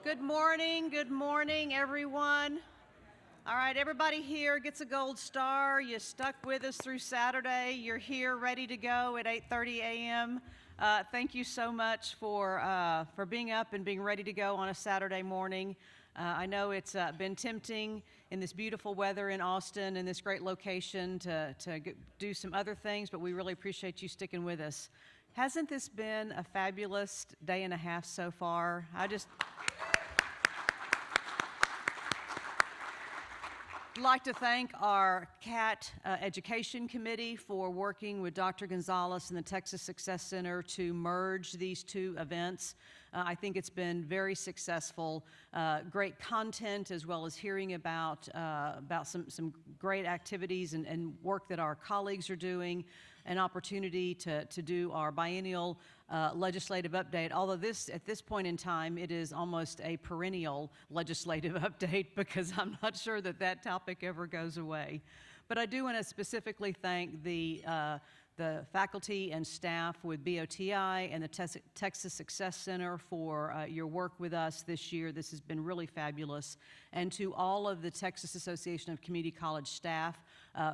Good morning, everyone. All right, everybody here gets a gold star. You stuck with us through Saturday. You're here ready to go at 8:30 a.m. Thank you so much for being up and being ready to go on a Saturday morning. I know it's been tempting in this beautiful weather in Austin and this great location to do some other things, but we really appreciate you sticking with us. Hasn't this been a fabulous day and a half so far? I'd like to thank our CCATT Education Committee for working with Dr. Gonzalez and the Texas Success Center to merge these two events. I think it's been very successful, great content, as well as hearing about some great activities and work that our colleagues are doing, an opportunity to do our biennial legislative update, although at this point in time, it is almost a perennial legislative update because I'm not sure that topic ever goes away. But I do want to specifically thank the faculty and staff with BOTI and the Texas Success Center for your work with us this year. This has been really fabulous. And to all of the Texas Association of Community College staff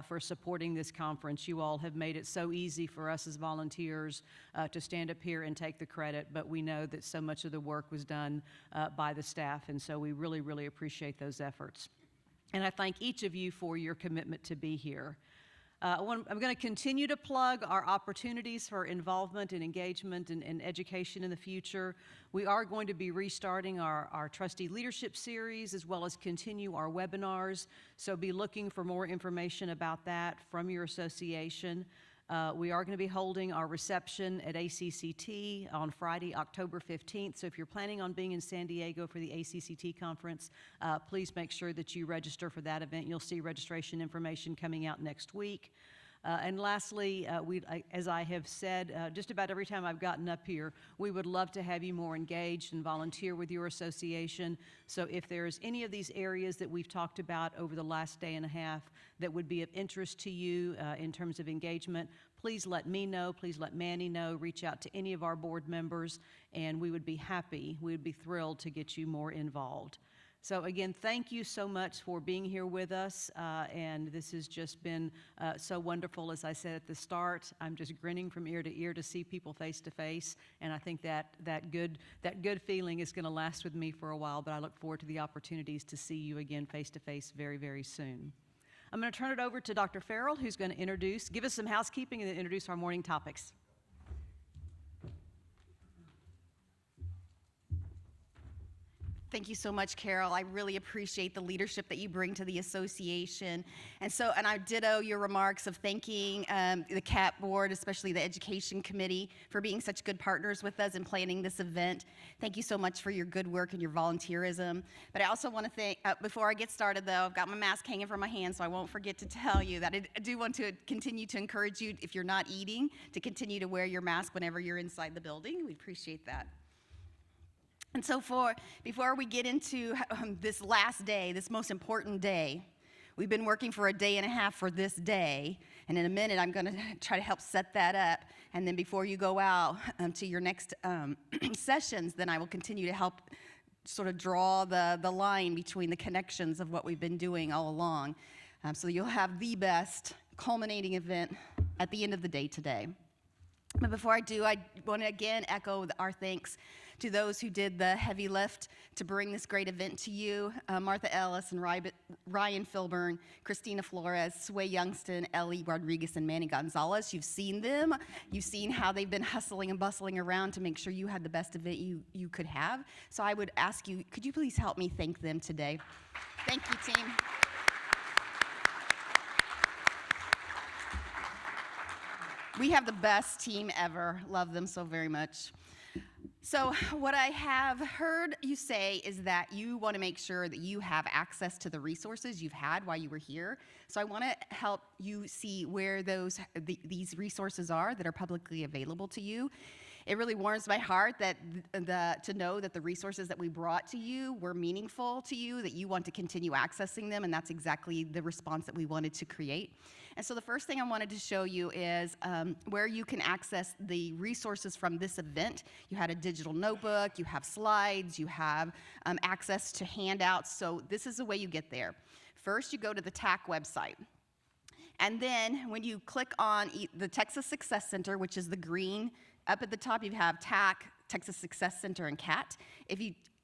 for supporting this conference. You all have made it so easy for us as volunteers to stand up here and take the credit, but we know that so much of the work was done by the staff, and so we really, really appreciate those efforts. And I thank each of you for your commitment to be here. I'm going to continue to plug our opportunities for involvement and engagement and education in the future. We are going to be restarting our trustee leadership series as well as continue our webinars, so be looking for more information about that from your association. We are going to be holding our reception at ACCT on Friday, October 15th. So if you're planning on being in San Diego for the ACCT conference, please make sure that you register for that event. You'll see registration information coming out next week. And lastly, as I have said just about every time I've gotten up here, we would love to have you more engaged and volunteer with your association. So if there's any of these areas that we've talked about over the last day and a half that would be of interest to you in terms of engagement, please let me know, please let Manny know, reach out to any of our board members, and we would be thrilled to get you more involved. So again, thank you so much for being here with us, and this has just been so wonderful. As I said at the start, I'm just grinning from ear to ear to see people face to face, and I think that good feeling is going to last with me for a while, but I look forward to the opportunities to see you again face to face very, very soon. I'm going to turn it over to Dr. Farrell, who's going to give us some housekeeping and then introduce our morning topics. Thank you so much, Carol. I really appreciate the leadership that you bring to the association. And I ditto your remarks of thanking the CCATT board, especially the education committee, for being such good partners with us in planning this event. Thank you so much for your good work and your volunteerism. But I also want to thank, before I get started though, I've got my mask hanging from my hand, so I won't forget to tell you that I do want to continue to encourage you, if you're not eating, to continue to wear your mask whenever you're inside the building. We appreciate that. And so before we get into this last day, this most important day, we've been working for a day and a half for this day, and in a minute I'm going to try to help set that up, and then before you go out to your next sessions, then I will continue to help sort of draw the line between the connections of what we've been doing all along, so you'll have the best culminating event at the end of the day today. But before I do, I want to again echo our thanks to those who did the heavy lift to bring this great event to you. Martha Ellis and Ryan Filburn, Christina Flores, Sway Youngston, Ellie Rodriguez, and Manny Gonzalez. You've seen them. You've seen how they've been hustling and bustling around to make sure you had the best event you could have. So I would ask you, could you please help me thank them today? Thank you, team. We have the best team ever. Love them so very much. So what I have heard you say is that you want to make sure that you have access to the resources you've had while you were here. So I want to help you see where these resources are that are publicly available to you. It really warms my heart that to know that the resources that we brought to you were meaningful to you, that you want to continue accessing them, and that's exactly the response that we wanted to create. And so the first thing I wanted to show you is where you can access the resources from this event. You had a digital notebook, you have slides, you have access to handouts. So this is the way you get there. First, you go to the TAC website. And then when you click on the Texas Success Center, which is the green, up at the top you have TAC, Texas Success Center, and CATT.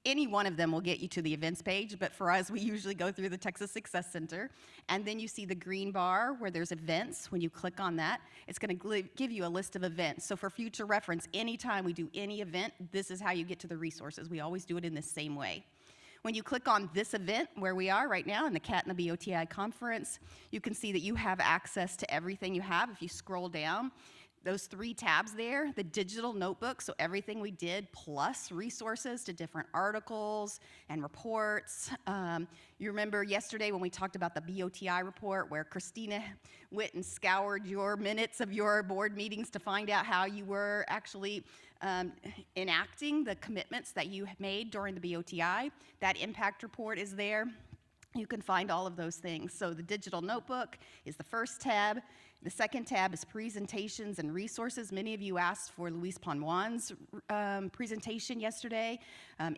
Any one of them will get you to the events page, but for us, we usually go through the Texas Success Center. And then you see the green bar where there's events. When you click on that, it's going to give you a list of events. So for future reference, anytime we do any event, this is how you get to the resources. We always do it in the same way. When you click on this event, where we are right now in the CATT and the BOTI conference, you can see that you have access to everything you have. If you scroll down, those 3 tabs there, the digital notebook, so everything we did, plus resources to different articles and reports. You remember yesterday when we talked about the BOTI report, where Christina went and scoured your minutes of your board meetings to find out how you were actually enacting the commitments that you made during the BOTI. That impact report is there. You can find all of those things. So the digital notebook is the first tab. The second tab is presentations and resources. Many of you asked for Luis Ponjuan's presentation yesterday.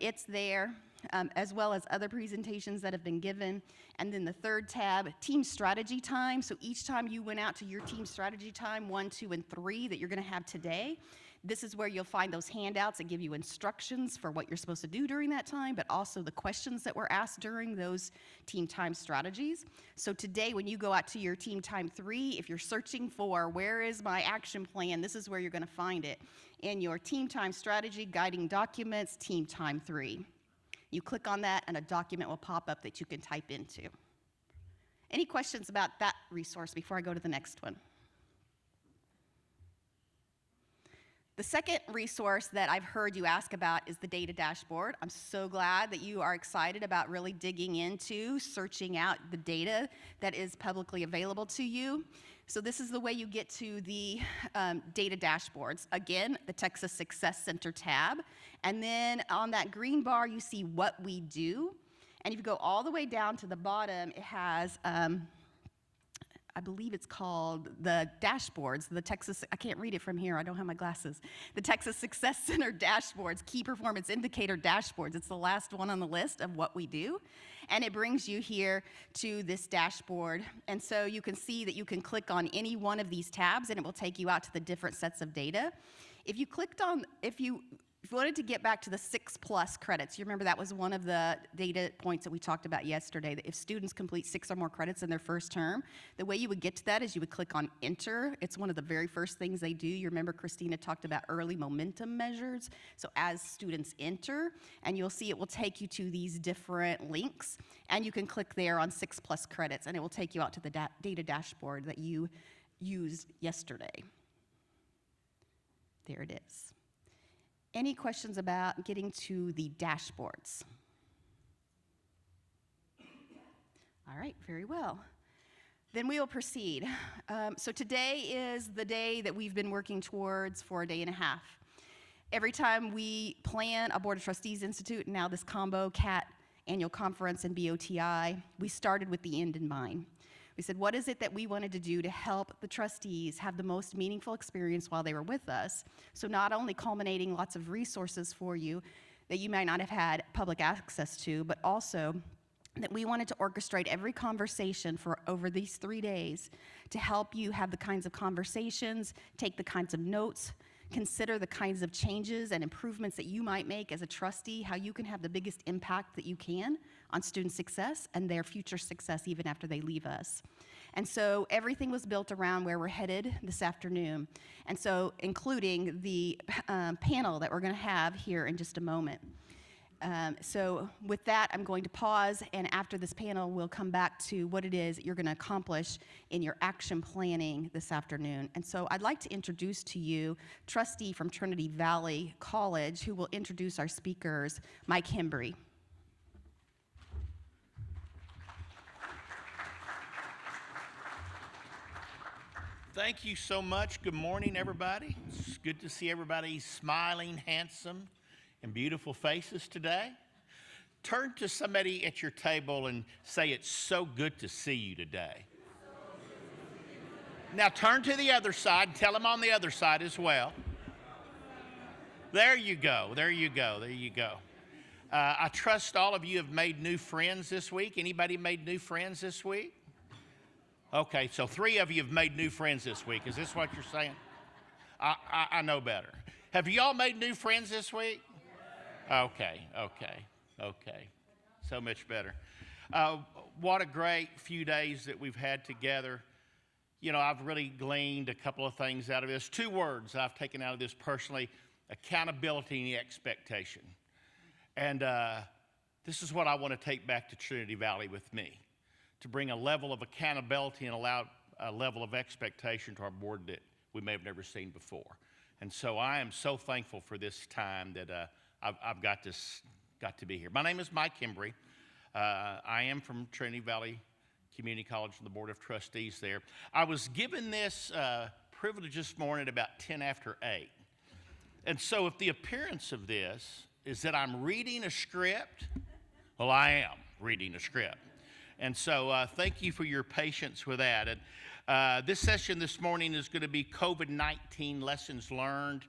It's there, as well as other presentations that have been given. And then the third tab, team strategy time. So each time you went out to your team strategy time, 1, 2, and 3 that you're gonna have today, this is where you'll find those handouts that give you instructions for what you're supposed to do during that time, but also the questions that were asked during those team time strategies. So today, when you go out to your team time 3, if you're searching for where is my action plan, this is where you're gonna find it. In your team time strategy guiding documents, team time 3. You click on that and a document will pop up that you can type into. Any questions about that resource before I go to the next one? The second resource that I've heard you ask about is the data dashboard. I'm so glad that you are excited about really digging into searching out the data that is publicly available to you. So this is the way you get to the data dashboards. Again, the Texas Success Center tab. And then on that green bar, you see what we do. And if you go all the way down to the bottom, it has I believe it's called the dashboards, the Texas, I can't read it from here, I don't have my glasses. The Texas Success Center dashboards, key performance indicator dashboards. It's the last one on the list of what we do. And it brings you here to this dashboard. And so you can see that you can click on any one of these tabs and it will take you out to the different sets of data. If you wanted to get back to the 6+ credits, you remember that was one of the data points that we talked about yesterday, that if students complete 6 or more credits in their first term, the way you would get to that is you would click on enter. It's one of the very first things they do. You remember Christina talked about early momentum measures. So as students enter, and you'll see it will take you to these different links, and you can click there on 6+ credits, and it will take you out to the data dashboard that you used yesterday. There it is. Any questions about getting to the dashboards? All right, very well. Then we will proceed. So today is the day that we've been working towards for a day and a half. Every time we plan a Board of Trustees Institute, and now this combo, CATT annual conference and BOTI, we started with the end in mind. We said, what is it that we wanted to do to help the trustees have the most meaningful experience while they were with us? So not only culminating lots of resources for you that you might not have had public access to, but also that we wanted to orchestrate every conversation for over these 3 days to help you have the kinds of conversations, take the kinds of notes, consider the kinds of changes and improvements that you might make as a trustee, how you can have the biggest impact that you can on student success and their future success even after they leave us. And so everything was built around where we're headed this afternoon. And so including the panel that we're gonna have here in just a moment. So with that, I'm going to pause, and after this panel, we'll come back to what it is you're going to accomplish in your action planning this afternoon. And so I'd like to introduce to you trustee from Trinity Valley College, who will introduce our speakers, Mike Hembry. Thank you so much. Good morning, everybody. It's good to see everybody smiling, handsome, and beautiful faces today. Turn to somebody at your table and say, "It's so good to see you today." Now turn to the other side and tell them on the other side as well. There you go. There you go. There you go. I trust all of you have made new friends this week. Anybody made new friends this week? Okay, so 3 of you have made new friends this week. Is this what you're saying? I know better. Have you all made new friends this week? Okay. So much better. What a great few days that we've had together. You know, I've really gleaned a couple of things out of this. 2 words I've taken out of this personally: accountability and expectation. And this is what I want to take back to Trinity Valley with me, to bring a level of accountability and allow a level of expectation to our board that we may have never seen before. And so I am so thankful for this time that I've got to be here. My name is Mike Embry. I am from Trinity Valley Community College and the Board of Trustees there. I was given this privilege this morning at about 10 after 8. And so if the appearance of this is that I'm reading a script, well, I am reading a script. And so thank you for your patience with that. And this session this morning is going to be COVID-19 lessons learned.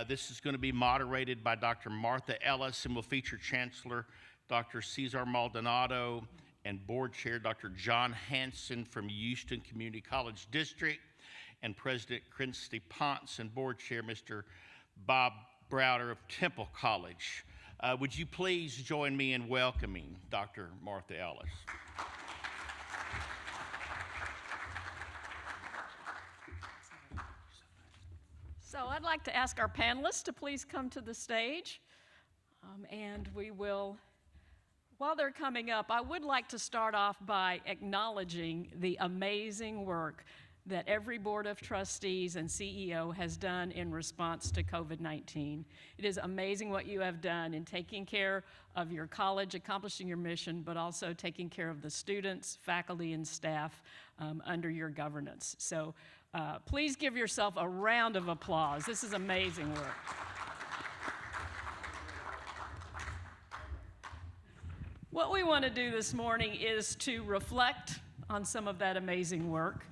This is going to be moderated by Dr. Martha Ellis and will feature Chancellor Dr. Cesar Maldonado and Board Chair Dr. John Hanson from Houston Community College District, and President Christy Ponce and Board Chair Mr. Bob Browder of Temple College. Would you please join me in welcoming Dr. Martha Ellis? So I'd like to ask our panelists to please come to the stage. And we will, while they're coming up, I would like to start off by acknowledging the amazing work that every Board of Trustees and CEO has done in response to COVID-19. It is amazing what you have done in taking care of your college, accomplishing your mission, but also taking care of the students, faculty, and staff under your governance. So please give yourself a round of applause. This is amazing work. What we want to do this morning is to reflect on some of that amazing work,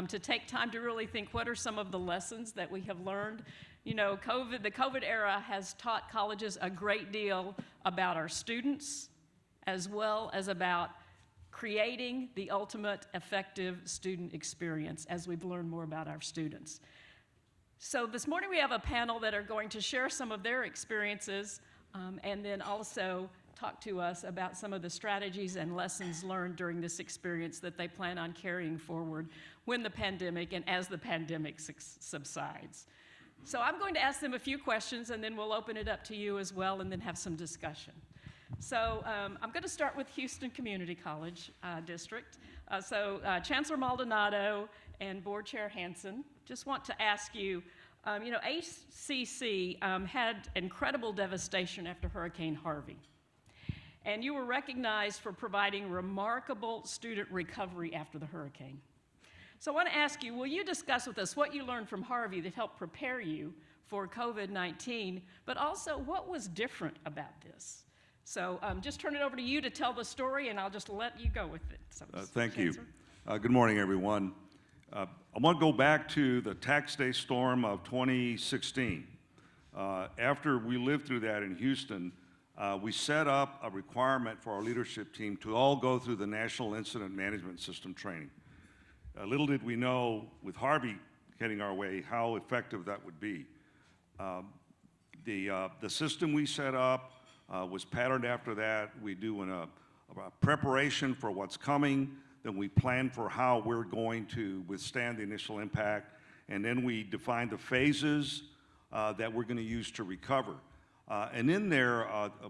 to take time to really think, what are some of the lessons that we have learned? You know, the COVID era has taught colleges a great deal about our students, as well as about creating the ultimate effective student experience as we've learned more about our students. So this morning we have a panel that are going to share some of their experiences and then also talk to us about some of the strategies and lessons learned during this experience that they plan on carrying forward when the pandemic and as the pandemic subsides. So I'm going to ask them a few questions, and then we'll open it up to you as well, and then have some discussion. So I'm going to start with Houston Community College District. Chancellor Maldonado and Board Chair Hanson, just want to ask you, you know, ACC had incredible devastation after Hurricane Harvey. And you were recognized for providing remarkable student recovery after the hurricane. So I want to ask you, will you discuss with us what you learned from Harvey that helped prepare you for COVID-19, but also what was different about this? So just turn it over to you to tell the story, and I'll just let you go with it. So, thank you. Good morning, everyone. I want to go back to the tax day storm of 2016. After we lived through that in Houston, we set up a requirement for our leadership team to all go through the National Incident Management System training. Little did we know, with Harvey heading our way, how effective that would be. The system we set up was patterned after that. We do a preparation for what's coming, then we plan for how we're going to withstand the initial impact, and then we define the phases that we're going to use to recover. And in there,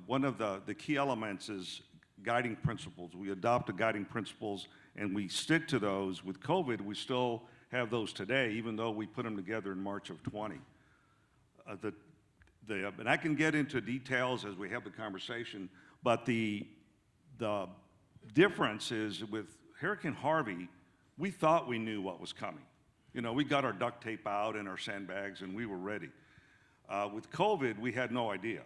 one of the key elements is guiding principles. We adopt the guiding principles and we stick to those. With COVID, we still have those today, even though we put them together in March of 20. And I can get into details as we have the conversation, but the difference is with Hurricane Harvey, we thought we knew what was coming. You know, we got our duct tape out and our sandbags, and we were ready. With COVID, we had no idea.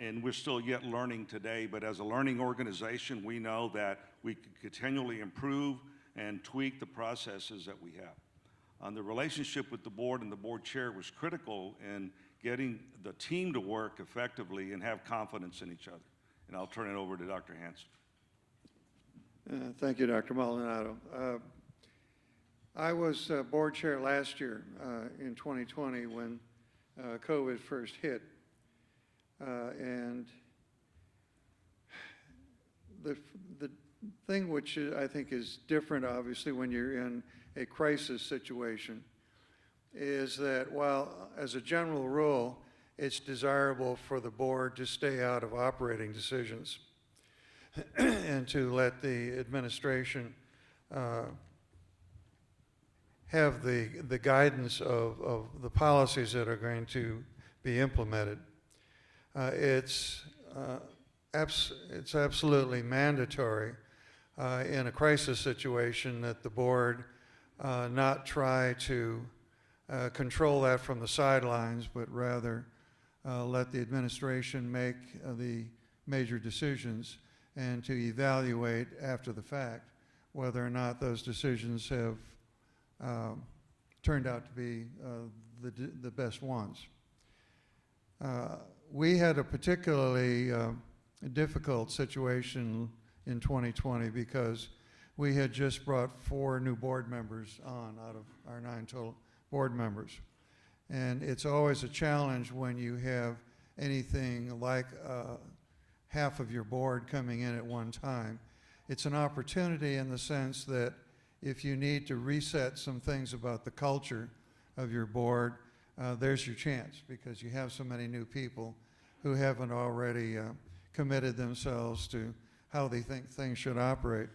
And we're still yet learning today, but as a learning organization, we know that we can continually improve and tweak the processes that we have. The relationship with the board and the board chair was critical in getting the team to work effectively and have confidence in each other. And I'll turn it over to Dr. Hanson. Thank you, Dr. Maldonado. I was board chair last year in 2020 when COVID first hit. And the thing which I think is different, obviously, when you're in a crisis situation is that while, as a general rule, it's desirable for the board to stay out of operating decisions and to let the administration have the guidance of the policies that are going to be implemented. It's absolutely mandatory in a crisis situation that the board not try to control that from the sidelines, but rather let the administration make the major decisions and to evaluate after the fact whether or not those decisions have turned out to be the best ones. We had a particularly difficult situation in 2020 because we had just brought 4 new board members on out of our 9 total board members. And it's always a challenge when you have anything like half of your board coming in at one time. It's an opportunity in the sense that if you need to reset some things about the culture of your board, there's your chance because you have so many new people who haven't already committed themselves to how they think things should operate.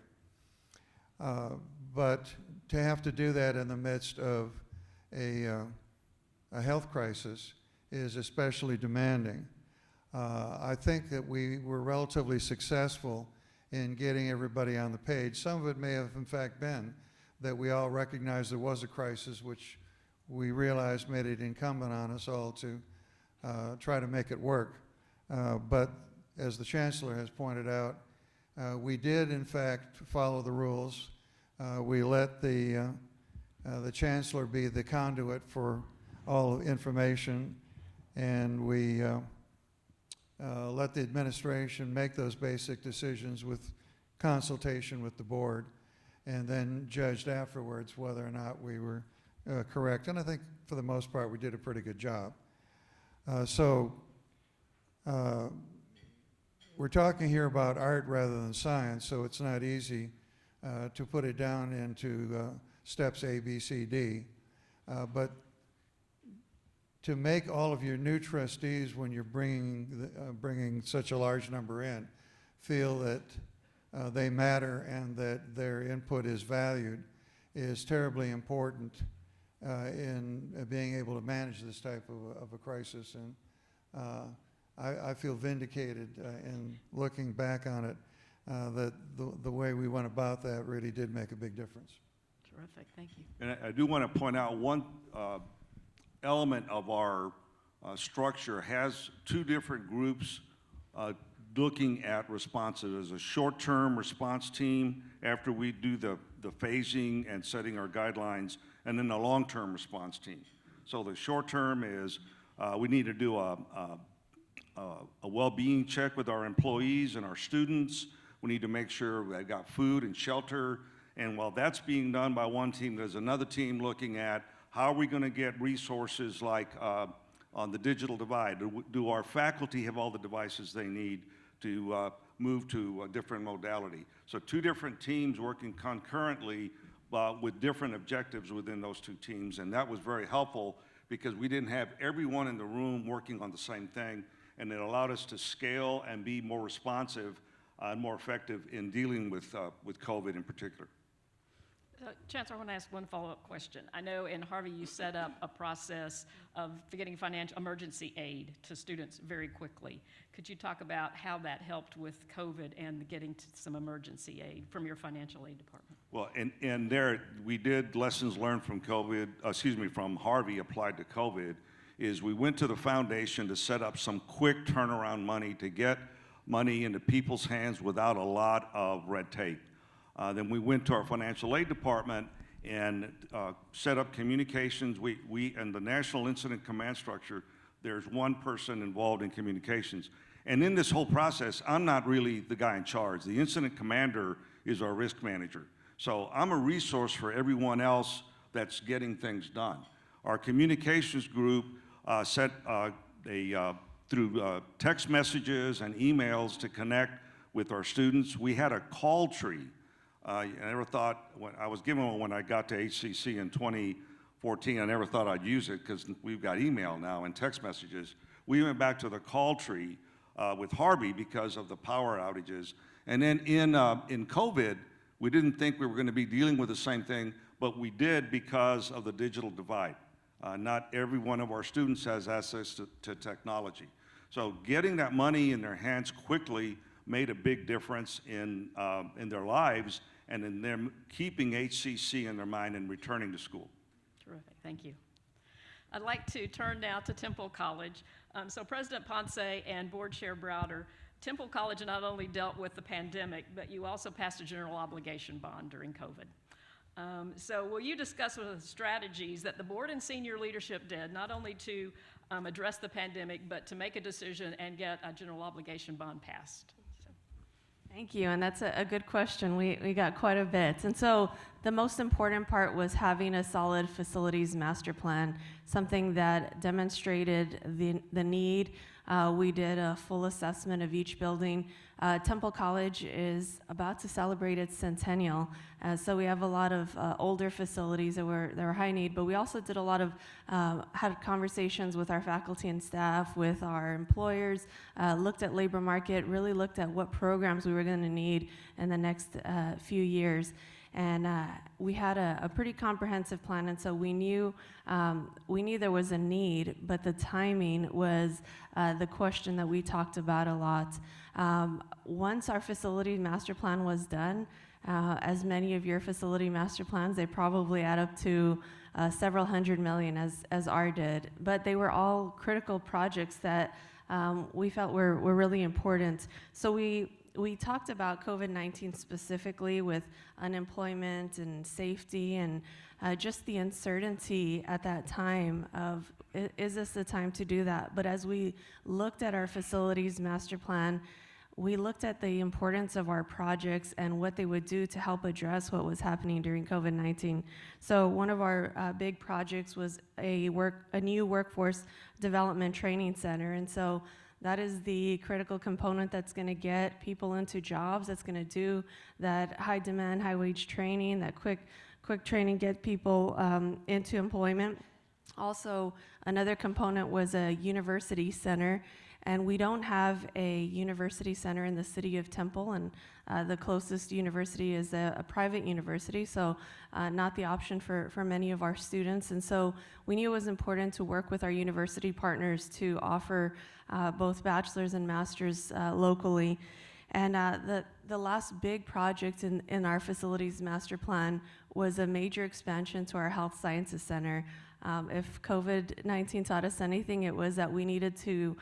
But to have to do that in the midst of a health crisis is especially demanding. I think that we were relatively successful in getting everybody on the page. Some of it may have in fact been that we all recognized there was a crisis, which we realized made it incumbent on us all to try to make it work. But as the Chancellor has pointed out, we did in fact follow the rules. We let the Chancellor be the conduit for all information, and we let the administration make those basic decisions with consultation with the board, and then judged afterwards whether or not we were correct. And I think for the most part we did a pretty good job. We're talking here about art rather than science, so it's not easy to put it down into steps A, B, C, D. But to make all of your new trustees, when you're bringing such a large number in, feel that they matter and that their input is valued is terribly important in being able to manage this type of a crisis. And I feel vindicated in looking back on it that the way we went about that really did make a big difference. Terrific, thank you. And I do want to point out one element of our structure has 2 different groups looking at responses. There's a short-term response team after we do the phasing and setting our guidelines, and then the long-term response team. So the short-term is we need to do a well-being check with our employees and our students. We need to make sure they've got food and shelter. And while that's being done by one team, there's another team looking at how are we going to get resources like on the digital divide. Do our faculty have all the devices they need to move to a different modality? So 2 different teams working concurrently with different objectives within those 2 teams. And that was very helpful because we didn't have everyone in the room working on the same thing. And it allowed us to scale and be more responsive and more effective in dealing with COVID in particular. Chancellor, I want to ask one follow-up question. I know in Harvey you set up a process of getting financial emergency aid to students very quickly. Could you talk about how that helped with COVID and getting to some emergency aid from your financial aid department? Well, and there, we did lessons learned from COVID, from Harvey applied to COVID, is we went to the foundation to set up some quick turnaround money to get money into people's hands without a lot of red tape. Then we went to our financial aid department and set up communications. We in the National Incident Command Structure, there's one person involved in communications. And in this whole process, I'm not really the guy in charge. The incident commander is our risk manager. So I'm a resource for everyone else that's getting things done. Our communications group through text messages and emails to connect with our students. We had a call tree. I never thought, I was given one when I got to HCC in 2014, I never thought I'd use it because we've got email now and text messages. We went back to the call tree with Harvey because of the power outages. And then in COVID, we didn't think we were going to be dealing with the same thing, but we did because of the digital divide. Not every one of our students has access to technology. So getting that money in their hands quickly made a big difference in their lives and in them keeping HCC in their mind and returning to school. Terrific, thank you. I'd like to turn now to Temple College. So President Ponce and Board Chair Browder, Temple College not only dealt with the pandemic, but you also passed a general obligation bond during COVID. So will you discuss the strategies that the board and senior leadership did, not only to address the pandemic, but to make a decision and get a general obligation bond passed? Thank you, and that's a good question. We got quite a bit. And so the most important part was having a solid facilities master plan, something that demonstrated the need. We did a full assessment of each building. Temple College is about to celebrate its centennial, so we have a lot of older facilities that were high need, but we also did a lot of, had conversations with our faculty and staff, with our employers, looked at labor market, really looked at what programs we were going to need in the next few years. And we had a pretty comprehensive plan, and so we knew there was a need, but the timing was the question that we talked about a lot. Once our facility master plan was done, as many of your facility master plans, they probably add up to several $100 million, as our did, but they were all critical projects that we felt were really important. So we talked about COVID-19 specifically with unemployment and safety and just the uncertainty at that time of, is this the time to do that? But as we looked at our facilities master plan, we looked at the importance of our projects and what they would do to help address what was happening during COVID-19. So one of our big projects was a new workforce development training center. And so that is the critical component that's going to get people into jobs, that's going to do that high demand, high wage training, that quick training, get people into employment. Also, another component was a university center, and we don't have a university center in the city of Temple, and the closest university is a private university, so not the option for many of our students. And so we knew it was important to work with our university partners to offer both bachelor's and master's locally. And the last big project in our facilities master plan was a major expansion to our health sciences center. If COVID-19 taught us anything, it was that we needed to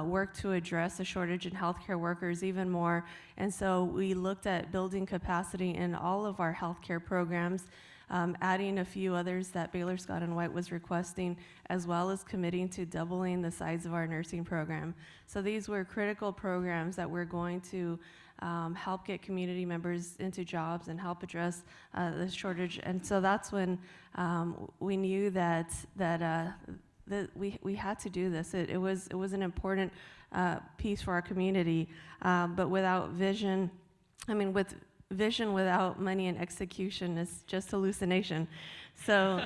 work to address the shortage in healthcare workers even more. And so we looked at building capacity in all of our healthcare programs, adding a few others that Baylor Scott and White was requesting, as well as committing to doubling the size of our nursing program. So these were critical programs that we're going to help get community members into jobs and help address the shortage. And so that's when we knew that we had to do this. It was an important piece for our community, but without vision, with vision without money and execution is just hallucination. So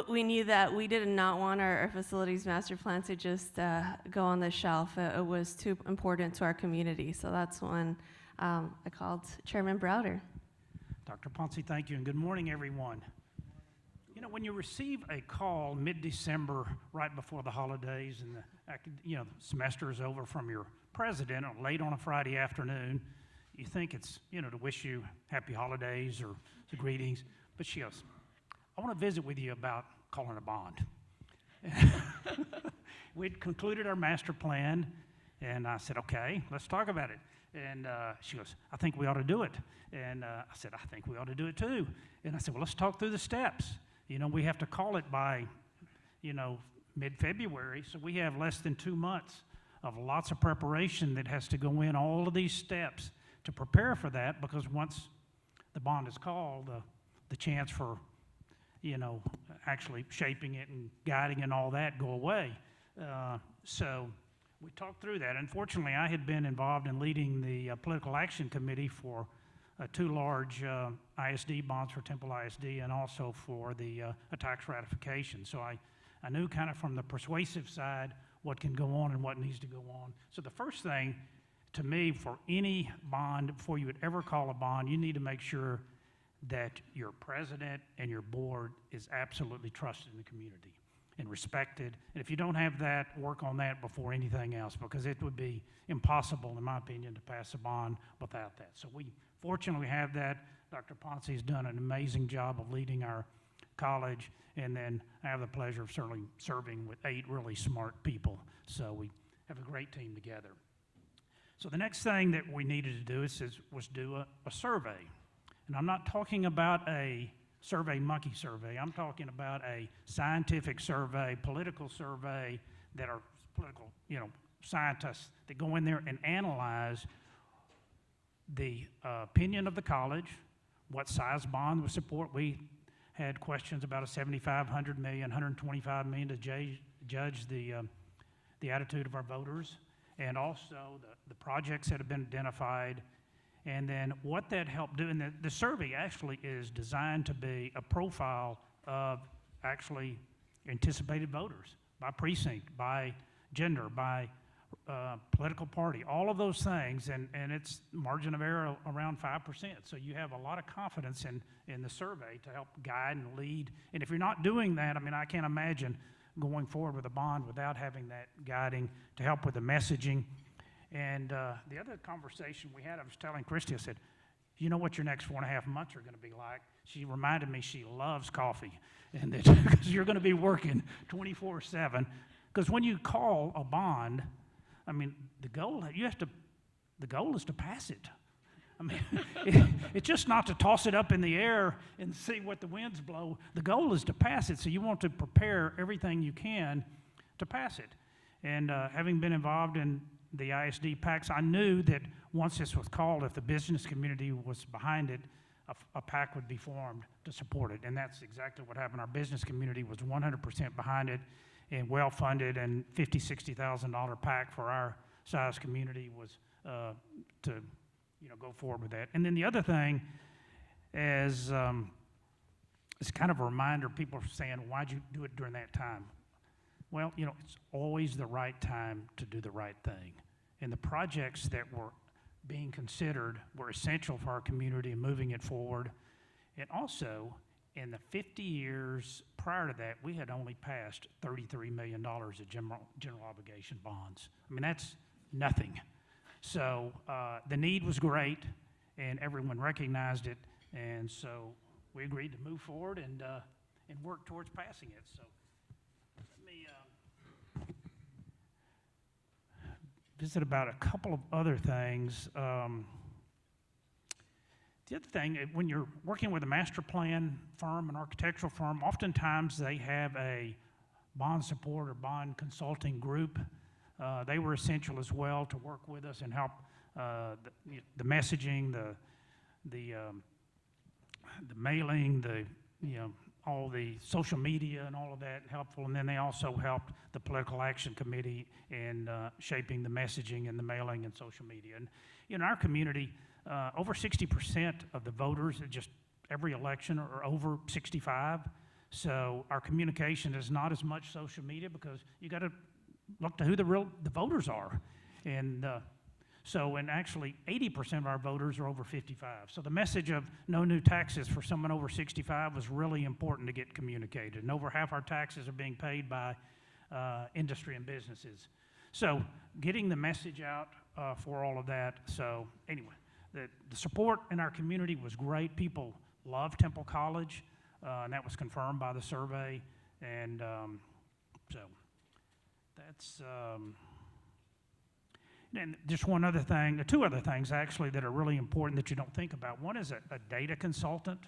we knew that we did not want our facilities master plan to just go on the shelf. It was too important to our community. So that's when I called Chairman Browder. Dr. Ponce, thank you, and good morning, everyone. You know, when you receive a call mid-December, right before the holidays, and the semester is over from your president, or late on a Friday afternoon, you think it's, to wish you happy holidays or the greetings. But she goes, I want to visit with you about calling a bond. We'd concluded our master plan, and I said, okay, let's talk about it. And she goes, I think we ought to do it. And I said, I think we ought to do it too. And I said, well, let's talk through the steps. We have to call it by, mid-February, so we have less than 2 months of lots of preparation that has to go in, all of these steps to prepare for that, because once the bond is called, the chance for, actually shaping it and guiding and all that go away. So we talked through that. Unfortunately, I had been involved in leading the Political Action Committee for 2 large ISD bonds for Temple ISD and also for the tax ratification. So I knew kind of from the persuasive side what can go on and what needs to go on. So the first thing, to me, for any bond, before you would ever call a bond, you need to make sure that your president and your board is absolutely trusted in the community and respected. And if you don't have that, work on that before anything else, because it would be impossible, in my opinion, to pass a bond without that. So we fortunately have that. Dr. Ponce has done an amazing job of leading our college, and then I have the pleasure of certainly serving with 8 really smart people. So we have a great team together. So the next thing that we needed to do was do a survey. And I'm not talking about a survey monkey survey. I'm talking about a scientific survey, political survey, that are political, scientists that go in there and analyze the opinion of the college, what size bond would support. We had questions about a $75, $100 million, $125 million to judge the attitude of our voters, and also the projects that have been identified, and then what that helped do. And the survey actually is designed to be a profile of actually anticipated voters by precinct, by gender, by political party, all of those things, and it's margin of error around 5%. So you have a lot of confidence in the survey to help guide and lead. And if you're not doing that, I can't imagine going forward with a bond without having that guiding to help with the messaging. And the other conversation we had, I was telling Christy, I said, you know what your next 4.5 months are going to be like? She reminded me she loves coffee, and that because you're going to be working 24/7. Because when you call a bond, the goal is to pass it. It's just not to toss it up in the air and see what the winds blow. The goal is to pass it, so you want to prepare everything you can to pass it. And having been involved in the ISD PACs, I knew that once this was called, if the business community was behind it, a PAC would be formed to support it. And that's exactly what happened. Our business community was 100% behind it and well-funded, and $50,000, $60,000 PAC for our size community was to go forward with that. And then the other thing is kind of a reminder. People are saying, why'd you do it during that time? Well, it's always the right time to do the right thing. And the projects that were being considered were essential for our community and moving it forward. And also, in the 50 years prior to that, we had only passed $33 million of general obligation bonds. That's nothing. So the need was great, and everyone recognized it, and so we agreed to move forward and work towards passing it. So let me visit about a couple of other things. The other thing, when you're working with a master plan firm, an architectural firm, oftentimes they have a bond support or bond consulting group. They were essential as well to work with us and help the messaging, the mailing, all the social media and all of that helpful. And then they also helped the Political Action Committee in shaping the messaging and the mailing and social media. And in our community, over 60% of the voters at just every election are over 65. So our communication is not as much social media, because you got to look to who the voters are. And and actually 80% of our voters are over 55. So the message of no new taxes for someone over 65 was really important to get communicated. And over half our taxes are being paid by industry and businesses. So getting the message out for all of that. So anyway, the support in our community was great. People loved Temple College, and that was confirmed by the survey. And so that's, and just one other thing, two other things actually that are really important that you don't think about. One is a data consultant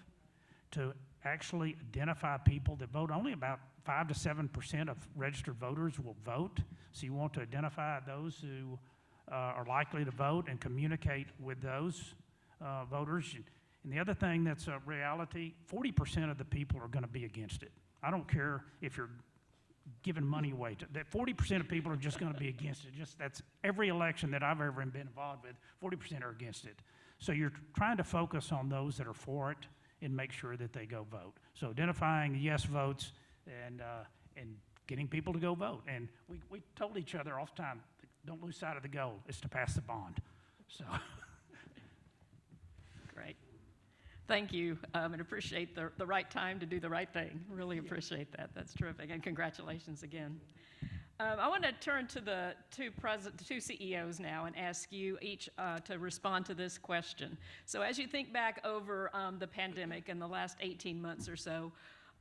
to actually identify people that vote. Only about 5 to 7% of registered voters will vote. So you want to identify those who are likely to vote and communicate with those voters. And the other thing that's a reality, 40% of the people are going to be against it. I don't care if you're giving money away. That 40% of people are just going to be against it. Just that's every election that I've ever been involved with, 40% are against it. So you're trying to focus on those that are for it and make sure that they go vote. So identifying the yes votes and getting people to go vote. And we told each other all the time, don't lose sight of the goal. It's to pass the bond. So. Great. Thank you, and appreciate the right time to do the right thing. Really appreciate that. That's terrific, and congratulations again. I want to turn to the two CEOs now and ask you each to respond to this question. So as you think back over the pandemic in the last 18 months or so,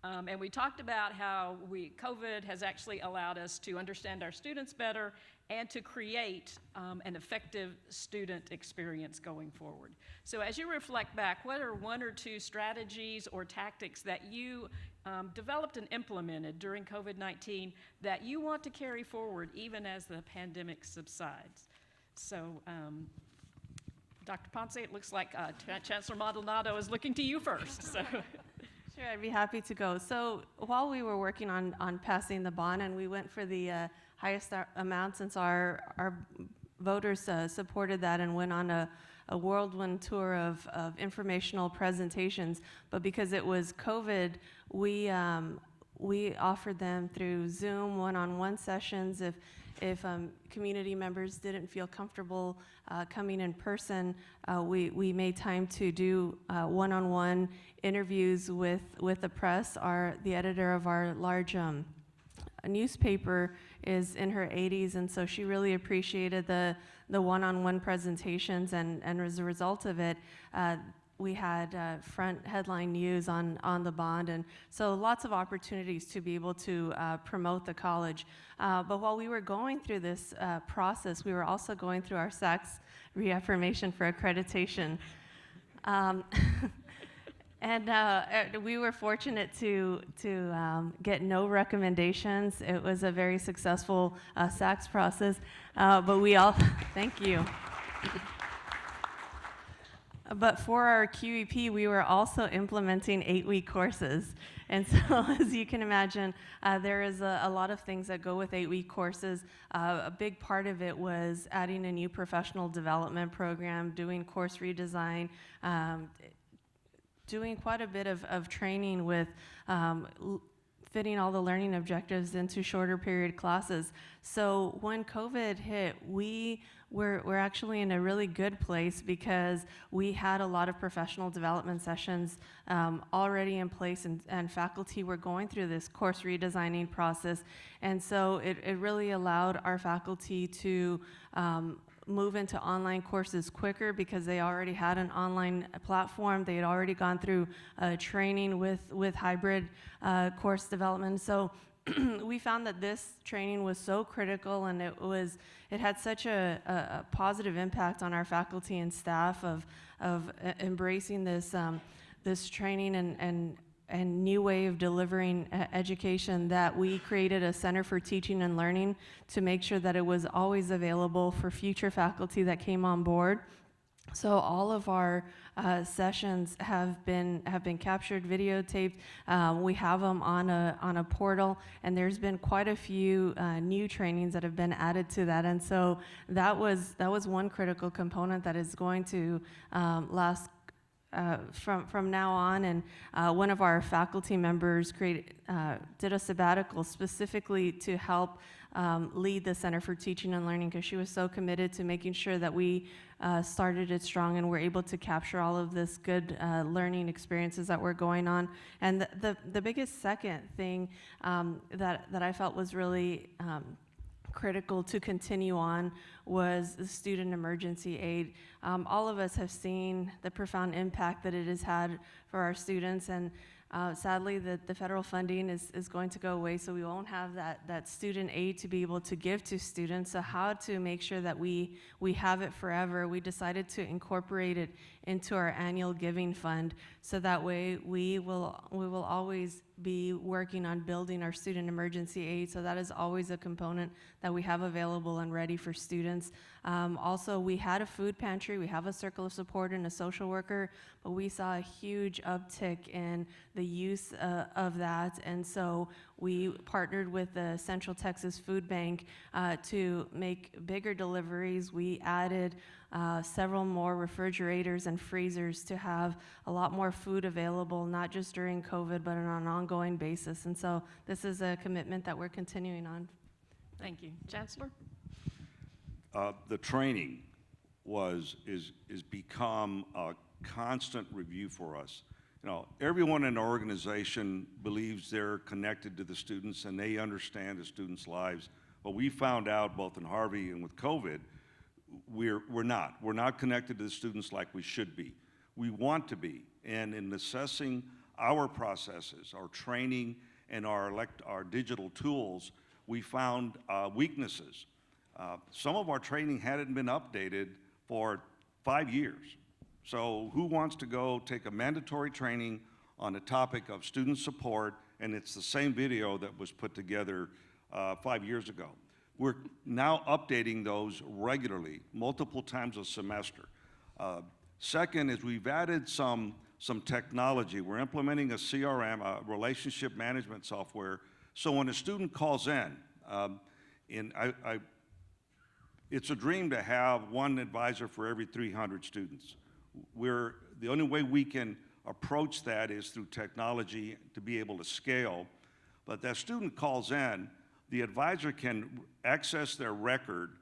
and we talked about how COVID has actually allowed us to understand our students better and to create an effective student experience going forward. So as you reflect back, what are one or two strategies or tactics that you developed and implemented during COVID-19 that you want to carry forward even as the pandemic subsides? So Dr. Ponce, it looks like Chancellor Maldonado is looking to you first. So. Sure, I'd be happy to go. So while we were working on passing the bond, and we went for the highest amount since our voters supported that and went on a whirlwind tour of informational presentations. But because it was COVID, we offered them through Zoom one-on-one sessions. If community members didn't feel comfortable coming in person, we made time to do one-on-one interviews with the press. The editor of our large newspaper is in her 80s, and so she really appreciated the one-on-one presentations, and as a result of it, we had front headline news on the bond, and so lots of opportunities to be able to promote the college. But while we were going through this process, we were also going through our SACS reaffirmation for accreditation. And we were fortunate to get no recommendations. It was a very successful SACS process, but we all, thank you. But for our QEP, we were also implementing 8-week courses. And so, as you can imagine, there is a lot of things that go with 8-week courses. A big part of it was adding a new professional development program, doing course redesign, doing quite a bit of training with fitting all the learning objectives into shorter period classes. So when COVID hit, we're actually in a really good place because we had a lot of professional development sessions already in place, and faculty were going through this course redesigning process. And so it really allowed our faculty to move into online courses quicker because they already had an online platform. They had already gone through training with hybrid course development. So we found that this training was so critical, and it had such a positive impact on our faculty and staff of embracing this training and new way of delivering education, that we created a Center for Teaching and Learning to make sure that it was always available for future faculty that came on board. So all of our sessions have been captured, videotaped. We have them on a portal, and there's been quite a few new trainings that have been added to that. And so that was one critical component that is going to last from now on. And one of our faculty members did a sabbatical specifically to help lead the Center for Teaching and Learning, because she was so committed to making sure that we started it strong and were able to capture all of this good learning experiences that were going on. And the biggest second thing that I felt was really critical to continue on was the student emergency aid. All of us have seen the profound impact that it has had for our students, and sadly the federal funding is going to go away, so we won't have that student aid to be able to give to students. So how to make sure that we have it forever, we decided to incorporate it into our annual giving fund, so that way we will always be working on building our student emergency aid. So that is always a component that we have available and ready for students. Also, we had a food pantry, we have a circle of support and a social worker, but we saw a huge uptick in the use of that, and so we partnered with the Central Texas Food Bank to make bigger deliveries. We added several more refrigerators and freezers to have a lot more food available, not just during COVID, but on an ongoing basis. And so this is a commitment that we're continuing on. Thank you. Chancellor? The training is become a constant review for us. You know, everyone in our organization believes they're connected to the students and they understand the students' lives. But we found out both in Harvey and with COVID, we're not. We're not connected to the students like we should be. We want to be. And in assessing our processes, our training, and our digital tools, we found weaknesses. Some of our training hadn't been updated for 5 years. So who wants to go take a mandatory training on the topic of student support, and it's the same video that was put together 5 years ago? We're now updating those regularly, multiple times a semester. Second is we've added some technology. We're implementing a CRM, a relationship management software, so when a student calls in, it's a dream to have one advisor for every 300 students. The only way we can approach that is through technology to be able to scale. But that student calls in, the advisor can access their record,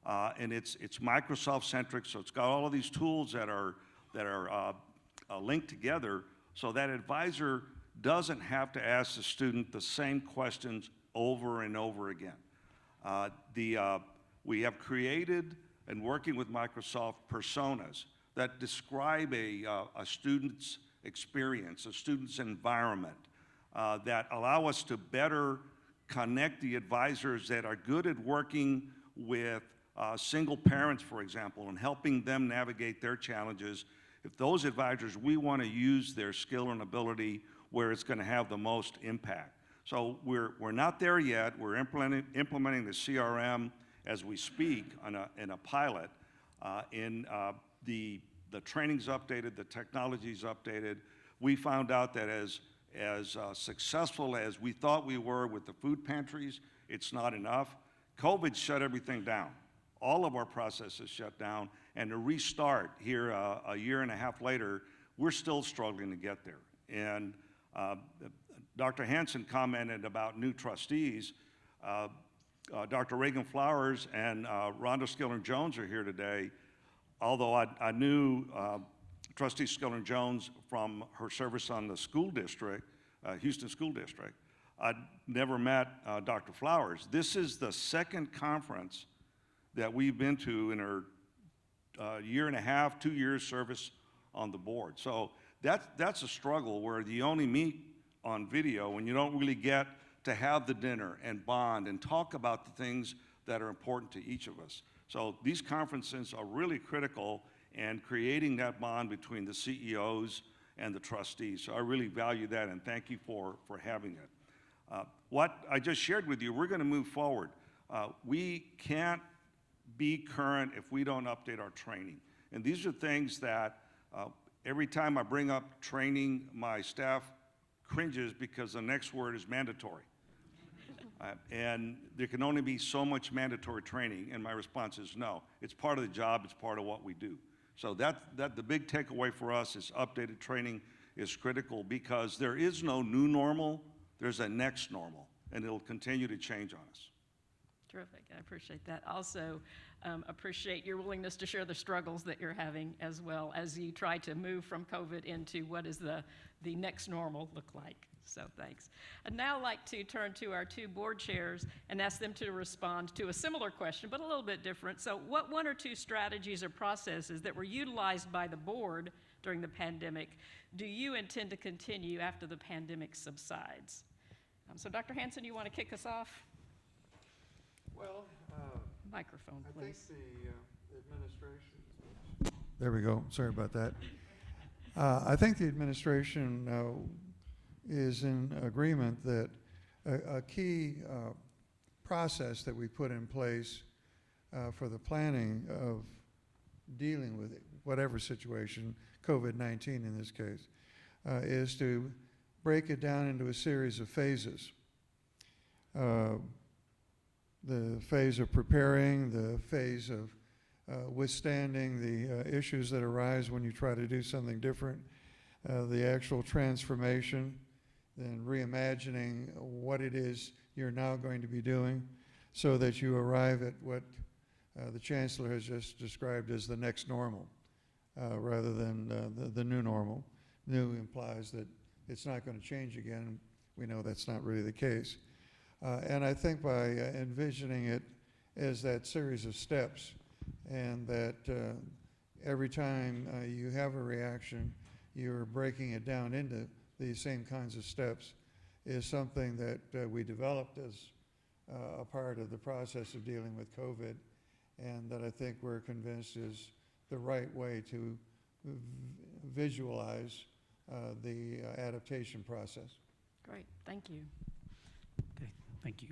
and it's Microsoft-centric, so it's got all of these tools that are linked together, so that advisor doesn't have to ask the student the same questions over and over again. We have created and working with Microsoft personas that describe a student's experience, a student's environment, that allow us to better connect the advisors that are good at working with single parents, for example, and helping them navigate their challenges. If those advisors, we want to use their skill and ability where it's going to have the most impact. So we're not there yet. We're implementing the CRM as we speak in a pilot. The training's updated, the technology's updated. We found out that as successful as we thought we were with the food pantries, it's not enough. COVID shut everything down. All of our processes shut down, and to restart here a year and a half later, we're still struggling to get there. And Dr. Hansen commented about new trustees. Dr. Reagan Flowers and Rhonda Skillern-Jones are here today. Although I knew Trustee Skillern-Jones from her service on the school district, Houston School District, I'd never met Dr. Flowers. This is the second conference that we've been to in her year and a half, 2 years service on the board. So that's a struggle where you only meet on video and you don't really get to have the dinner and bond and talk about the things that are important to each of us. So these conferences are really critical in creating that bond between the CEOs and the trustees. So I really value that, and thank you for having it. What I just shared with you, we're going to move forward. We can't be current if we don't update our training. And these are things that every time I bring up training, my staff cringes because the next word is mandatory. And there can only be so much mandatory training, and my response is no. It's part of the job, it's part of what we do. So the big takeaway for us is updated training is critical because there is no new normal, there's a next normal, and it'll continue to change on us. Terrific, I appreciate that. Also, appreciate your willingness to share the struggles that you're having as well as you try to move from COVID into what is the next normal look like. So thanks. I'd now like to turn to our two board chairs and ask them to respond to a similar question, but a little bit different. So what one or two strategies or processes that were utilized by the board during the pandemic do you intend to continue after the pandemic subsides? So Dr. Hanson, you want to kick us off? Well, Microphone, I think please. the administration. There we go. Sorry about that. I think the administration is in agreement that a key process that we put in place for the planning of dealing with whatever situation, COVID-19 in this case, is to break it down into a series of phases. The phase of preparing, the phase of withstanding the issues that arise when you try to do something different, the actual transformation, then reimagining what it is you're now going to be doing so that you arrive at what the Chancellor has just described as the next normal rather than the new normal. New implies that it's not going to change again. We know that's not really the case. And I think by envisioning it as that series of steps, and that every time you have a reaction, you're breaking it down into these same kinds of steps, is something that we developed as a part of the process of dealing with COVID, and that I think we're convinced is the right way to visualize the adaptation process. Great, thank you. Okay, thank you.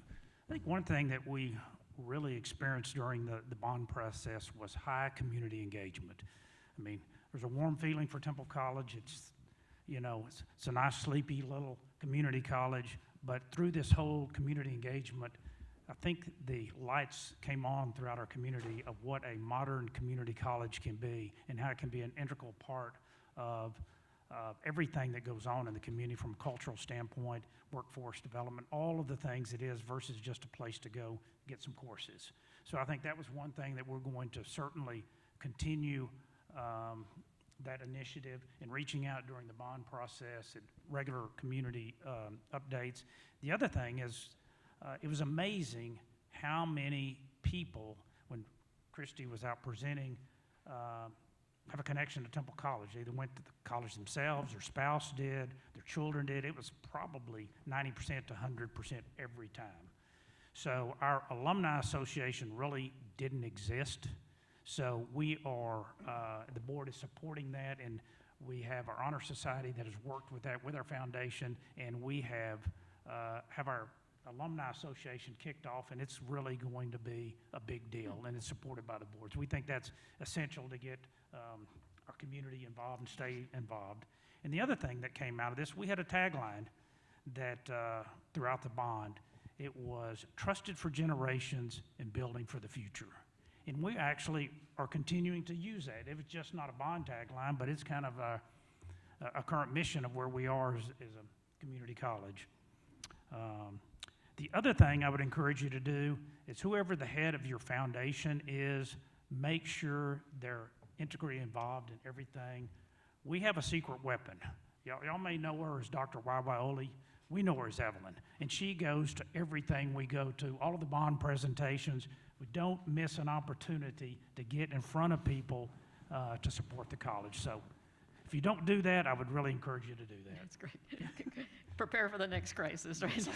I think one thing that we really experienced during the bond process was high community engagement. I mean, there's a warm feeling for Temple College. It's, you know, it's a nice, sleepy little community college, but through this whole community engagement, I think the lights came on throughout our community of what a modern community college can be and how it can be an integral part of everything that goes on in the community from a cultural standpoint, workforce development, all of the things it is versus just a place to go get some courses. So I think that was one thing that we're going to certainly continue that initiative in reaching out during the bond process and regular community updates. The other thing is it was amazing how many people, when Christy was out presenting, have a connection to Temple College. They either went to the college themselves, their spouse did, their children did. It was probably 90% to 100% every time. So our alumni association really didn't exist. So we are, the board is supporting that, and we have our honor society that has worked with that with our foundation, and we have our alumni association kicked off, and it's really going to be a big deal, and it's supported by the boards. We think that's essential to get our community involved and stay involved. And the other thing that came out of this, we had a tagline that throughout the bond, it was trusted for generations and building for the future. And we actually are continuing to use that. It was just not a bond tagline, but it's kind of a current mission of where we are as a community college. The other thing I would encourage you to do is whoever the head of your foundation is, make sure they're integrally involved in everything. We have a secret weapon. Y'all may know her as Dr. Waiwaioli. We know her as Evelyn, and she goes to everything we go to, all of the bond presentations. We don't miss an opportunity to get in front of people to support the college. So if you don't do that, I would really encourage you to do that. That's great. Prepare for the next crisis, right?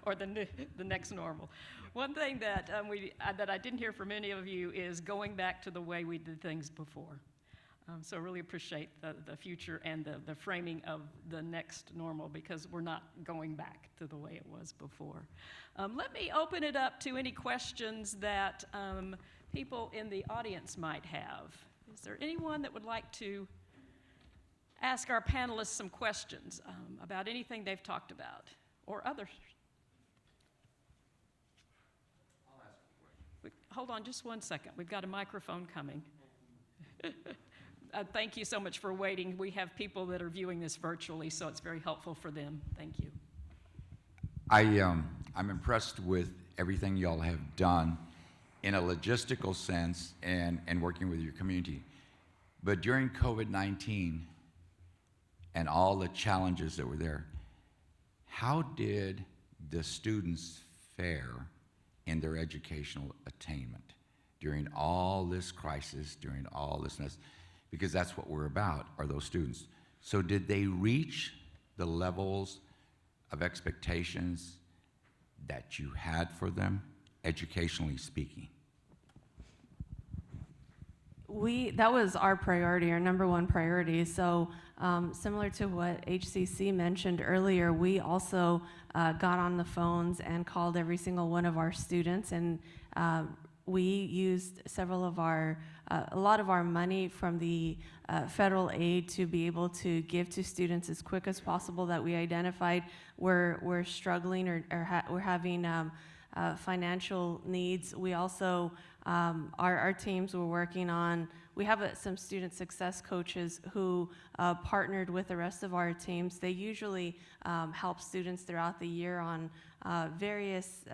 Or the next normal. One thing that that I didn't hear from any of you is going back to the way we did things before. So I really appreciate the future and the framing of the next normal, because we're not going back to the way it was before. Let me open it up to any questions that people in the audience might have. Is there anyone that would like to ask our panelists some questions about anything they've talked about, or others? I'll ask a question. Hold on just one second. We've got a microphone coming. Thank you so much for waiting. We have people that are viewing this virtually, so it's very helpful for them. Thank you. I'm impressed with everything y'all have done in a logistical sense and working with your community. But during COVID-19 and all the challenges that were there, How did the students fare in their educational attainment during all this crisis, during all this mess? Because that's what we're about, are those students. So did they reach the levels of expectations that you had for them, educationally speaking? That was our priority, our number one priority. So similar to what HCC mentioned earlier, we also got on the phones and called every single one of our students, and we used a lot of our money from the federal aid to be able to give to students as quick as possible that we identified were struggling or were having financial needs. We also, our teams were working on, we have some student success coaches who partnered with the rest of our teams. They usually help students throughout the year on various,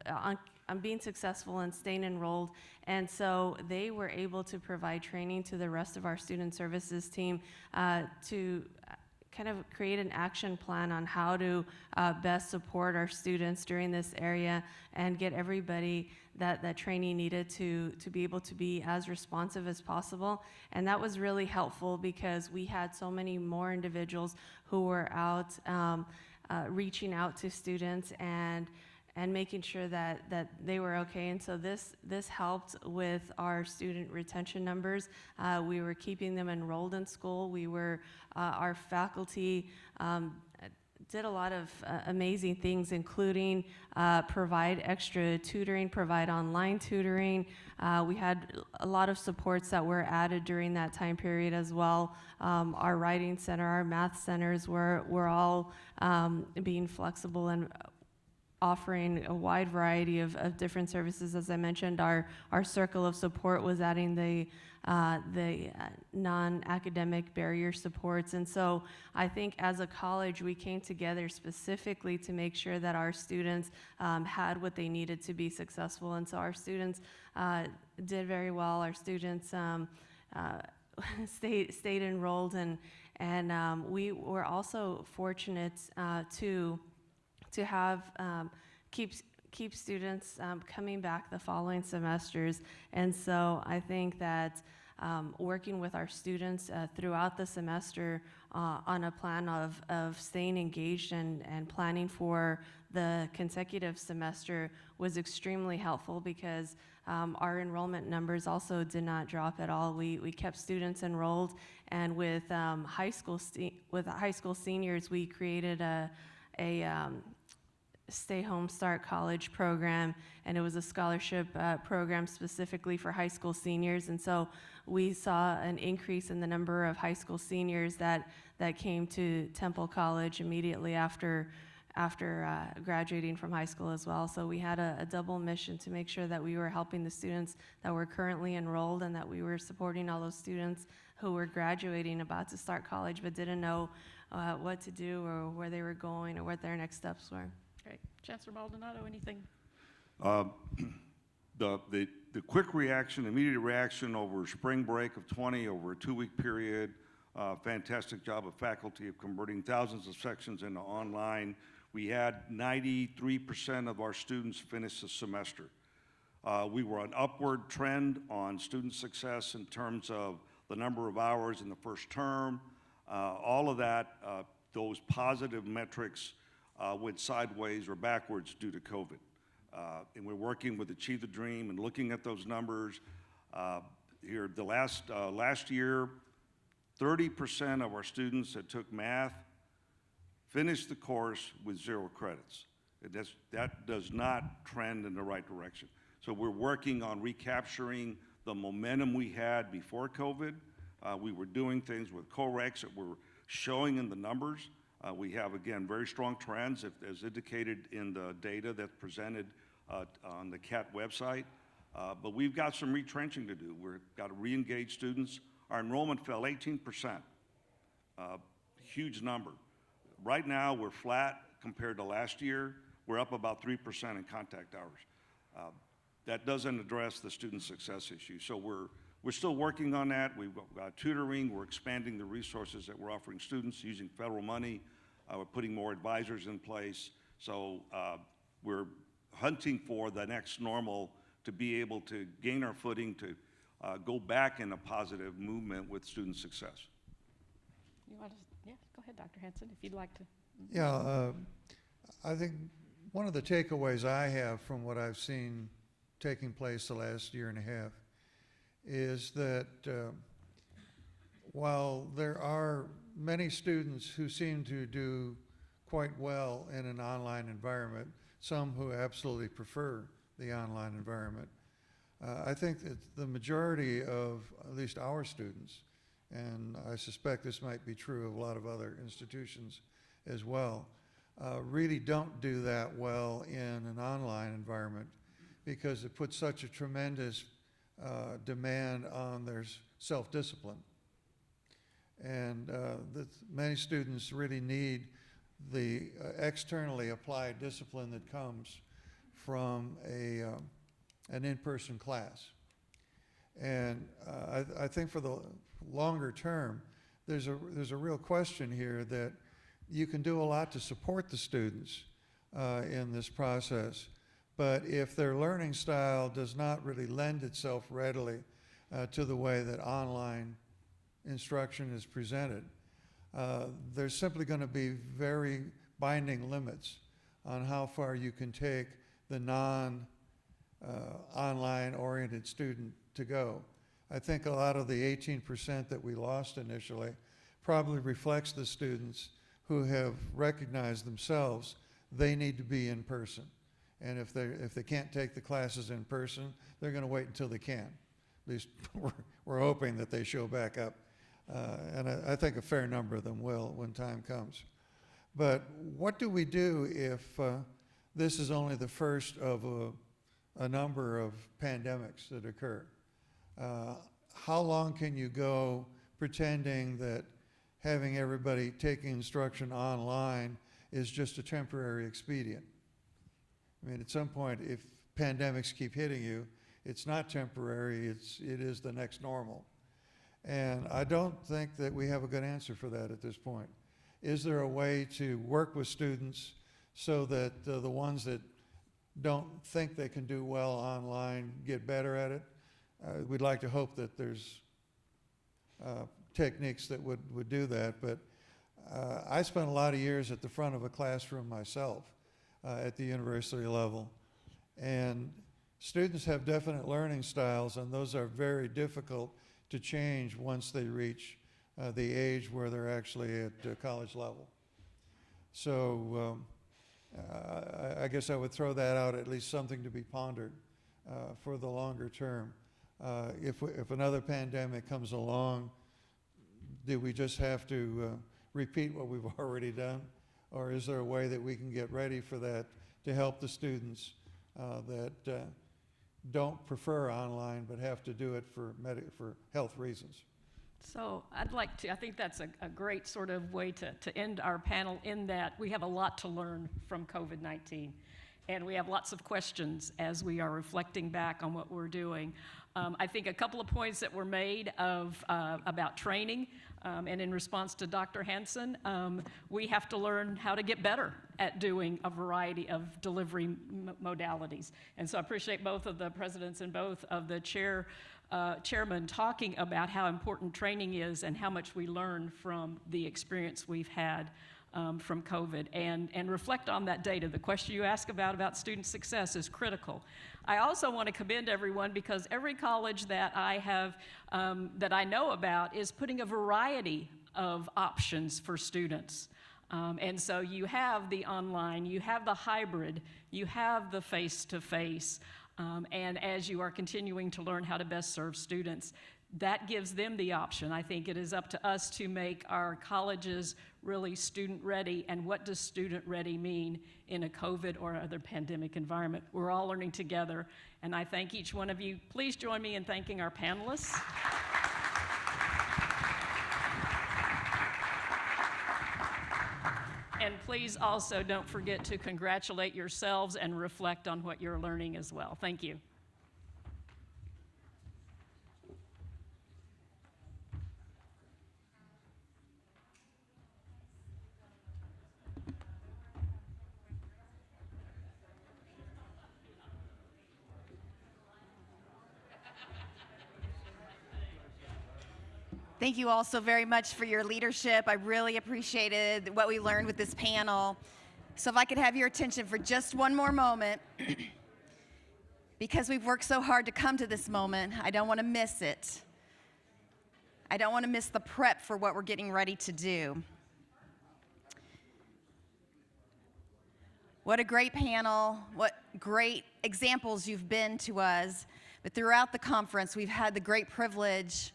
on being successful and staying enrolled. And so they were able to provide training to the rest of our student services team to kind of create an action plan on how to best support our students during this area and get everybody that training needed to be able to be as responsive as possible. And that was really helpful because we had so many more individuals who were out reaching out to students and making sure that they were okay. And so this helped with our student retention numbers. We were keeping them enrolled in school. Our faculty did a lot of amazing things, including provide extra tutoring, provide online tutoring. We had a lot of supports that were added during that time period as well. Our writing center, our math centers were all being flexible and offering a wide variety of different services. As I mentioned, our circle of support was adding the non-academic barrier supports. And so I think as a college, we came together specifically to make sure that our students had what they needed to be successful. And so our students did very well. Our students stayed enrolled, and we were also fortunate to have keep students coming back the following semesters. And so I think that working with our students throughout the semester on a plan of staying engaged and planning for the consecutive semester was extremely helpful because our enrollment numbers also did not drop at all. We kept students enrolled, and with high school seniors, we created a Stay Home Start College program, and it was a scholarship program specifically for high school seniors. And so we saw an increase in the number of high school seniors that came to Temple College immediately after graduating from high school as well. So we had a double mission to make sure that we were helping the students that were currently enrolled and that we were supporting all those students who were graduating, about to start college, but didn't know what to do or where they were going or what their next steps were. Great. Chancellor Maldonado, anything? The quick reaction, immediate reaction over spring break of 20, over a 2-week period, fantastic job of faculty of converting thousands of sections into online. We had 93% of our students finish the semester. We were on upward trend on student success in terms of the number of hours in the first term. All of that, those positive metrics went sideways or backwards due to COVID. And we're working with Achieve the Dream and looking at those numbers. Here, the last year, 30% of our students that took math finished the course with 0 credits. That does not trend in the right direction. So we're working on recapturing the momentum we had before COVID. We were doing things with co-recs that were showing in the numbers. We have, again, very strong trends, as indicated in the data that's presented on the CCATT website. But we've got some retrenching to do. We've got to re-engage students. Our enrollment fell 18%, huge number. Right now, we're flat compared to last year. We're up about 3% in contact hours. That doesn't address the student success issue. So we're still working on that. We've got tutoring. We're expanding the resources that we're offering students using federal money. We're putting more advisors in place. So we're hunting for the next normal to be able to gain our footing, to go back in a positive movement with student success. You want to, yeah, go ahead, Dr. Hanson, if you'd like to. Yeah, I think one of the takeaways I have from what I've seen taking place the last year and a half is that while there are many students who seem to do quite well in an online environment, some who absolutely prefer the online environment, I think that the majority of at least our students, and I suspect this might be true of a lot of other institutions as well, really don't do that well in an online environment because it puts such a tremendous demand on their self-discipline. And many students really need the externally applied discipline that comes from an in-person class. And I think for the longer term, there's a real question here that you can do a lot to support the students in this process, but if their learning style does not really lend itself readily to the way that online instruction is presented, there's simply going to be very binding limits on how far you can take the non-online oriented student to go. I think a lot of the 18% that we lost initially probably reflects the students who have recognized themselves they need to be in person. And if they can't take the classes in person, they're going to wait until they can. At least we're hoping that they show back up. And I think a fair number of them will when time comes. But what do we do if this is only the first of a number of pandemics that occur? How long can you go pretending that having everybody taking instruction online is just a temporary expedient? I mean, at some point, if pandemics keep hitting you, it's not temporary, it is the next normal. And I don't think that we have a good answer for that at this point. Is there a way to work with students so that the ones that don't think they can do well online get better at it? We'd like to hope that there's techniques that would do that, but I spent a lot of years at the front of a classroom myself at the university level, and students have definite learning styles, and those are very difficult to change once they reach the age where they're actually at college level. So I guess I would throw that out, at least something to be pondered for the longer term. If another pandemic comes along, do we just have to repeat what we've already done? Or is there a way that we can get ready for that to help the students that don't prefer online but have to do it for health reasons? So I'd like to, I think that's a great sort of way to end our panel, in that we have a lot to learn from COVID-19. And we have lots of questions as we are reflecting back on what we're doing. I think a couple of points that were made about training, and in response to Dr. Hanson, we have to learn how to get better at doing a variety of delivery modalities. And so I appreciate both of the presidents and both of the chairmen talking about how important training is and how much we learn from the experience we've had from COVID, and reflect on that data. The question you ask about student success is critical. I also want to commend everyone, because every college that I have, that I know about, is putting a variety of options for students. And so you have the online, you have the hybrid, you have the face-to-face, and as you are continuing to learn how to best serve students, that gives them the option. I think it is up to us to make our colleges really student-ready. And what does student-ready mean in a COVID or other pandemic environment? We're all learning together, and I thank each one of you. Please join me in thanking our panelists. And please also don't forget to congratulate yourselves and reflect on what you're learning as well. Thank you. Thank you all so very much for your leadership. I really appreciated what we learned with this panel. So if I could have your attention for just one more moment, because we've worked so hard to come to this moment, I don't want to miss it. I don't want to miss the prep for what we're getting ready to do. What a great panel, what great examples you've been to us. But throughout the conference, we've had the great privilege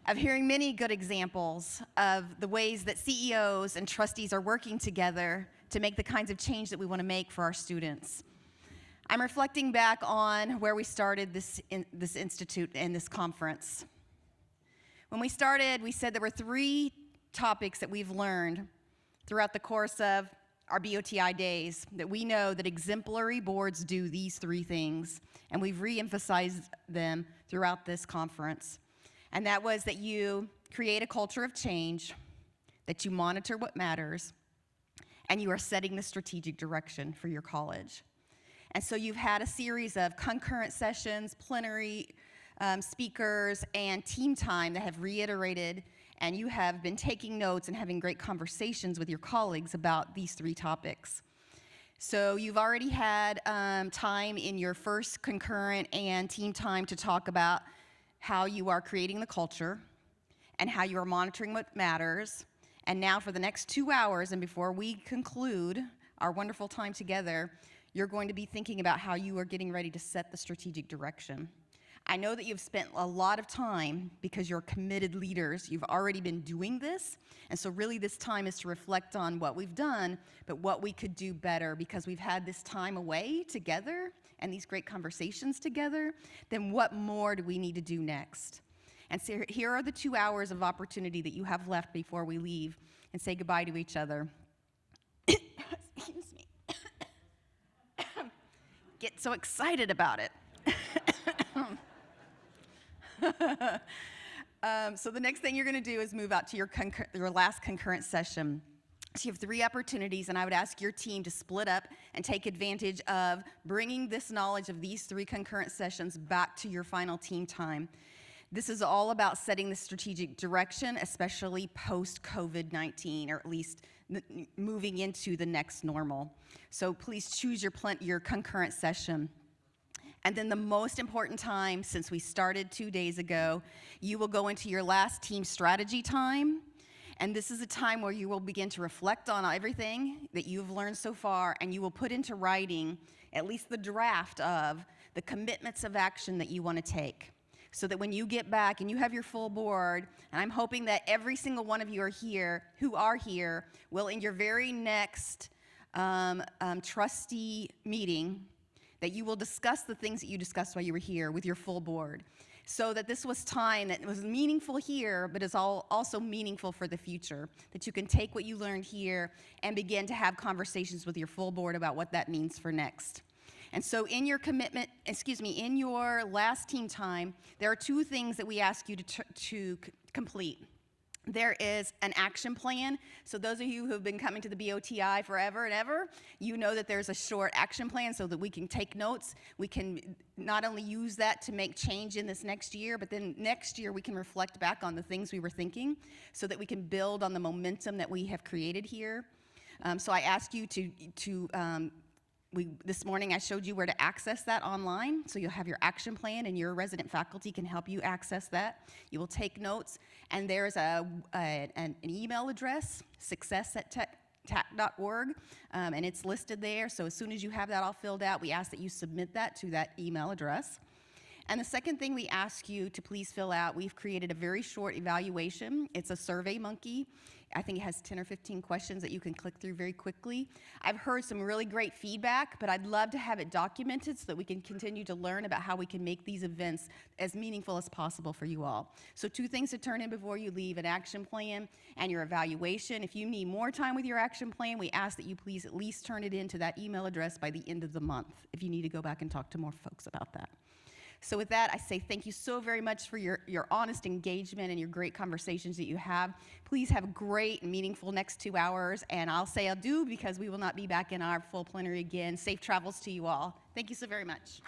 of hearing many good examples of the ways that CEOs and trustees are working together to make the kinds of change that we want to make for our students. I'm reflecting back on where we started this institute and this conference. When we started, we said there were 3 topics that we've learned throughout the course of our BOTI days, that we know that exemplary boards do these 3 things, and we've re-emphasized them throughout this conference. And that was that you create a culture of change, that you monitor what matters, and you are setting the strategic direction for your college. And so you've had a series of concurrent sessions, plenary speakers, and team time that have reiterated, and you have been taking notes and having great conversations with your colleagues about these 3 topics. So you've already had time in your first concurrent and team time to talk about how you are creating the culture and how you are monitoring what matters. And now for the next 2 hours, and before we conclude our wonderful time together, you're going to be thinking about how you are getting ready to set the strategic direction. I know that you've spent a lot of time, because you're committed leaders, you've already been doing this, and so really this time is to reflect on what we've done, but what we could do better, because we've had this time away together and these great conversations together. Then what more do we need to do next? And so here are the 2 hours of opportunity that you have left before we leave and say goodbye to each other. Excuse me. Get so excited about it. So the next thing you're going to do is move out to your last concurrent session. So you have 3 opportunities, and I would ask your team to split up and take advantage of bringing this knowledge of these 3 concurrent sessions back to your final team time. This is all about setting the strategic direction, especially post-COVID-19, or at least moving into the next normal. So please choose your concurrent session. And then the most important time, since we started 2 days ago, you will go into your last team strategy time. And this is a time where you will begin to reflect on everything that you've learned so far, and you will put into writing at least the draft of the commitments of action that you want to take. So that when you get back and you have your full board, and I'm hoping that every single one of you who are here will, in your very next trustee meeting, that you will discuss the things that you discussed while you were here with your full board. So that this was time that was meaningful here, but is also meaningful for the future. That you can take what you learned here and begin to have conversations with your full board about what that means for next. And so in your in your last team time, there are 2 things that we ask you to complete. There is an action plan. So those of you who have been coming to the BOTI forever and ever, you know that there's a short action plan so that we can take notes. We can not only use that to make change in this next year, but then next year we can reflect back on the things we were thinking so that we can build on the momentum that we have created here. So I ask you this morning I showed you where to access that online, so you'll have your action plan and your resident faculty can help you access that. You will take notes, and there's an email address, success@CCATT.org, and it's listed there, so as soon as you have that all filled out, we ask that you submit that to that email address. And the second thing we ask you to please fill out, we've created a very short evaluation. It's a Survey Monkey. I think it has 10 or 15 questions that you can click through very quickly. I've heard some really great feedback, but I'd love to have it documented so that we can continue to learn about how we can make these events as meaningful as possible for you all. So 2 things to turn in before you leave: an action plan and your evaluation. If you need more time with your action plan, we ask that you please at least turn it in to that email address by the end of the month if you need to go back and talk to more folks about that. So with that, I say thank you so very much for your honest engagement and your great conversations that you have. Please have a great and meaningful next 2 hours, and I'll say adieu because we will not be back in our full plenary again. Safe travels to you all. Thank you so very much.